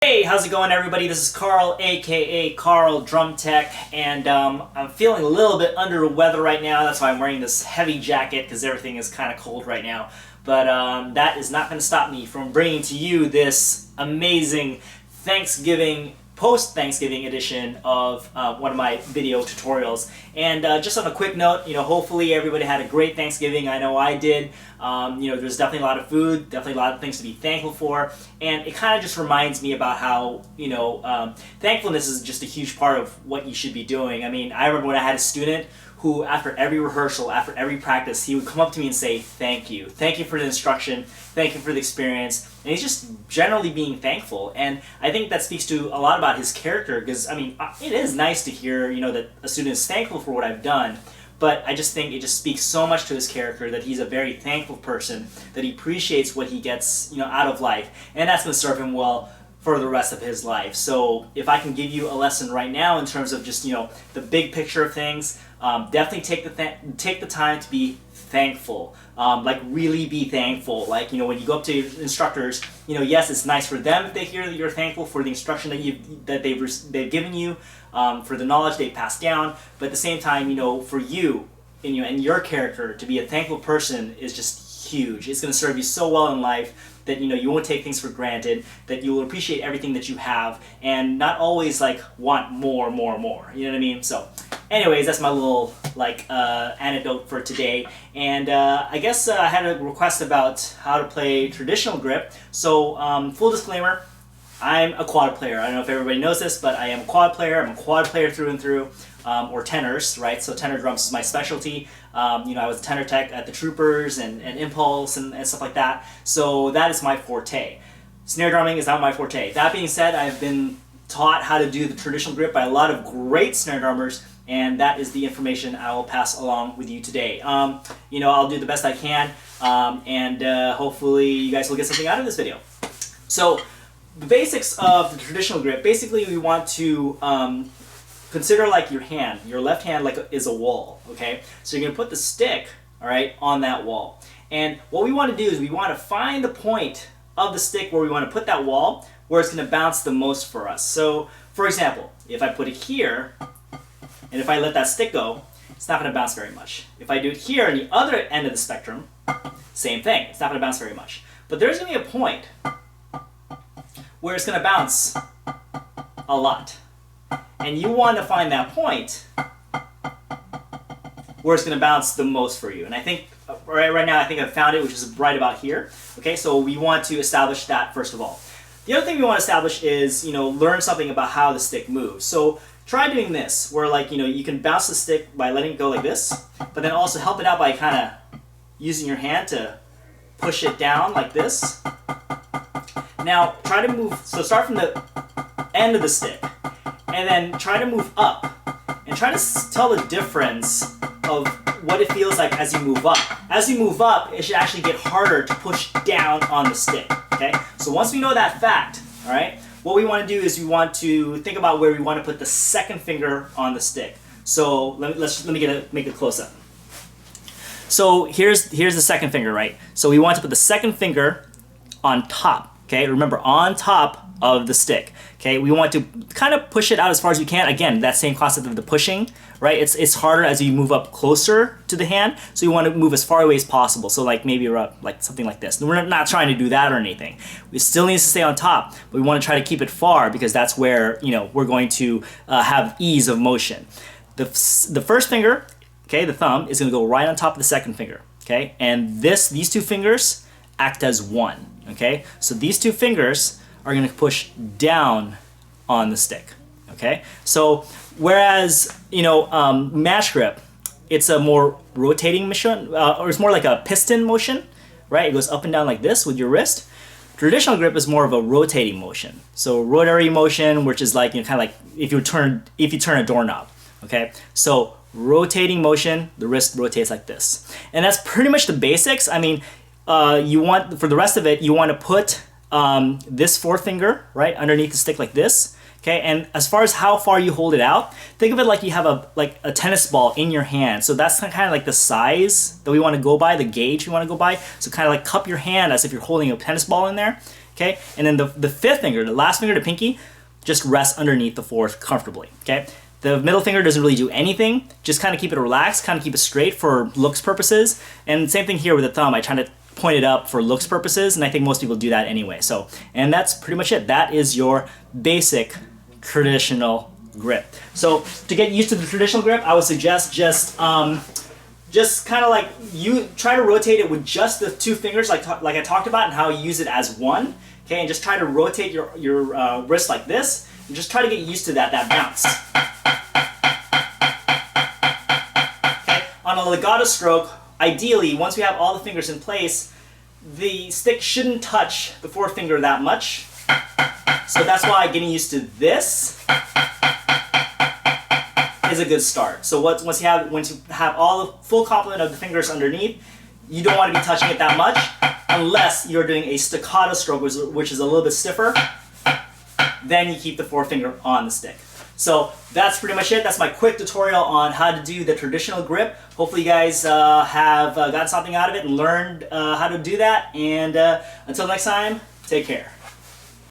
Hey, how's it going, everybody? This is Carl, aka Carl Drum Tech, and I'm feeling a little bit under the weather right now. That's why I'm wearing this heavy jacket, because everything is kind of cold right now. But that is not going to stop me from bringing to you this amazing Thanksgiving, post-Thanksgiving edition of one of my video tutorials. And just on a quick note, hopefully everybody had a great Thanksgiving. I know I did. There's definitely a lot of food, definitely a lot of things to be thankful for, and it kind of just reminds me about how, thankfulness is just a huge part of what you should be doing. I mean, I remember when I had a student who, after every rehearsal, after every practice, he would come up to me and say, thank you for the instruction, thank you for the experience, and he's just generally being thankful. And I think that speaks to a lot about his character, because, I mean, it is nice to hear, that a student is thankful for what I've done. But I just think it just speaks so much to his character that he's a very thankful person, that he appreciates what he gets, out of life, and that's going to serve him well for the rest of his life. So if I can give you a lesson right now in terms of just, the big picture of things, definitely take the time to be thankful. Really be thankful. When you go up to your instructors, yes, it's nice for them if they hear that you're thankful for the instruction that they've given you, for the knowledge they've passed down. But at the same time, for you and your character to be a thankful person is just huge. It's going to serve you so well in life that you won't take things for granted, that you will appreciate everything that you have, and not always want more. You know what I mean? So anyways, that's my little anecdote for today. And I guess I had a request about how to play traditional grip. So full disclaimer, I'm a quad player. I don't know if everybody knows this, but I am a quad player. I'm a quad player through and through, or tenors, right? So tenor drums is my specialty. I was a tenor tech at the Troopers and Impulse and stuff like that. So that is my forte. Snare drumming is not my forte. That being said, I've been taught how to do the traditional grip by a lot of great snare drummers, and that is the information I will pass along with you today. I'll do the best I can, and hopefully you guys will get something out of this video. So the basics of the traditional grip, basically we want to consider your hand, your left hand is a wall, okay? So you're gonna put the stick, all right, on that wall. And what we wanna do is we wanna find the point of the stick where we wanna put that wall, where it's gonna bounce the most for us. So for example, if I put it here, and if I let that stick go, it's not gonna bounce very much. If I do it here on the other end of the spectrum, same thing, it's not gonna bounce very much. But there's gonna be a point where it's gonna bounce a lot. And you want to find that point where it's going to bounce the most for you. And I think right now I think I've found it, which is right about here. Okay, so we want to establish that first of all. The other thing we want to establish is, learn something about how the stick moves. So try doing this, where you can bounce the stick by letting it go like this, but then also help it out by kind of using your hand to push it down like this. Now try to move, so start from the end of the stick, and then try to move up, and try to tell the difference of what it feels like as you move up. As you move up, it should actually get harder to push down on the stick, okay? So once we know that fact, all right, what we want to do is we want to think about where we want to put the second finger on the stick. So let me make a close-up. So here's the second finger, right? So we want to put the second finger on top, okay? Remember, on top of the stick. Okay, we want to kind of push it out as far as you can. Again, that same concept of the pushing, right? It's harder as you move up closer to the hand, so you want to move as far away as possible. So maybe something like this. We're not trying to do that or anything. We still need to stay on top, but we want to try to keep it far, because that's where we're going to have ease of motion. The first finger, okay, the thumb, is going to go right on top of the second finger. Okay, and these two fingers act as one. Okay, so these two fingers are going to push down on the stick, okay? So whereas, match grip, it's a more rotating motion, or it's more like a piston motion, right? It goes up and down like this with your wrist. Traditional grip is more of a rotating motion. So rotary motion, which is kind of like if you turn a doorknob, okay? So rotating motion, the wrist rotates like this. And that's pretty much the basics. I mean, for the rest of it, you want to put this forefinger right underneath the stick like this, okay? And as far as how far you hold it out, think of it like you have a tennis ball in your hand. So that's kind of like the size that we want to go by, the gauge we want to go by. So kind of cup your hand as if you're holding a tennis ball in there, okay? And then the fifth finger, the last finger, the pinky, just rests underneath the fourth comfortably, okay? The middle finger doesn't really do anything, just kind of keep it relaxed, kind of keep it straight for looks purposes. And same thing here with the thumb, I try to point it up for looks purposes, and I think most people do that anyway. So, and that's pretty much it. That is your basic traditional grip. So to get used to the traditional grip, I would suggest just kind of like you try to rotate it with just the two fingers, like I talked about, and how you use it as one. Okay, and just try to rotate your wrist like this, and just try to get used to that bounce. Okay, on a legato stroke, ideally, once we have all the fingers in place, the stick shouldn't touch the fourth finger that much. So that's why getting used to this is a good start. So once you have all the full complement of the fingers underneath, you don't want to be touching it that much unless you're doing a staccato stroke, which is a little bit stiffer. Then you keep the fourth finger on the stick. So that's pretty much it. That's my quick tutorial on how to do the traditional grip. Hopefully you guys have gotten something out of it and learned how to do that. And until next time, take care.